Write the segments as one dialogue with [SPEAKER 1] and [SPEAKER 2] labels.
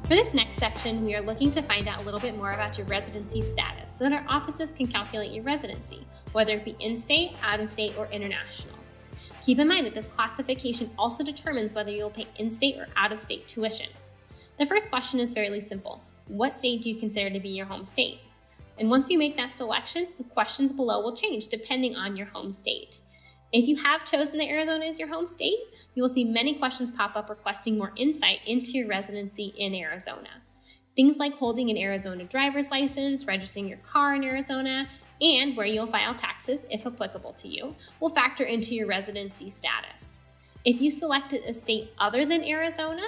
[SPEAKER 1] For this next section, we are looking to find out a little bit more about your residency status so that our offices can calculate your residency, whether it be in-state, out-of-state, or international. Keep in mind that this classification also determines whether you'll pay in-state or out-of-state tuition. The first question is fairly simple. What state do you consider to be your home state? And once you make that selection, the questions below will change depending on your home state. If you have chosen that Arizona as your home state, you will see many questions pop up requesting more insight into your residency in Arizona. Things like holding an Arizona driver's license, registering your car in Arizona, and where you'll file taxes, if applicable to you, will factor into your residency status. If you selected a state other than Arizona,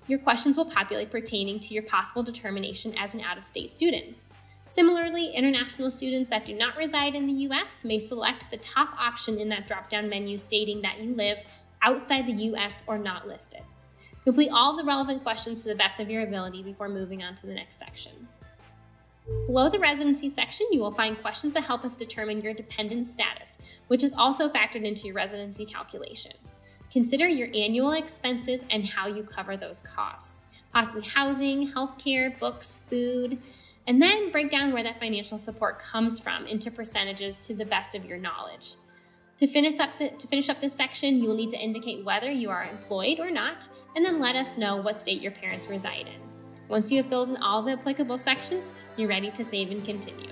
[SPEAKER 1] your questions will populate pertaining to your possible determination as an out-of-state student. Similarly, international students that do not reside in the U.S. may select the top option in that drop-down menu stating that you live outside the U.S. or not listed. Complete all the relevant questions to the best of your ability before moving on to the next section. Below the residency section, you will find questions that help us determine your dependent status, which is also factored into your residency calculation. Consider your annual expenses and how you cover those costs, possibly housing, healthcare, books, food, and then break down where that financial support comes from into percentages to the best of your knowledge. To finish up this section, you will need to indicate whether you are employed or not, and then let us know what state your parents reside in. Once you have filled in all the applicable sections, you're ready to save and continue.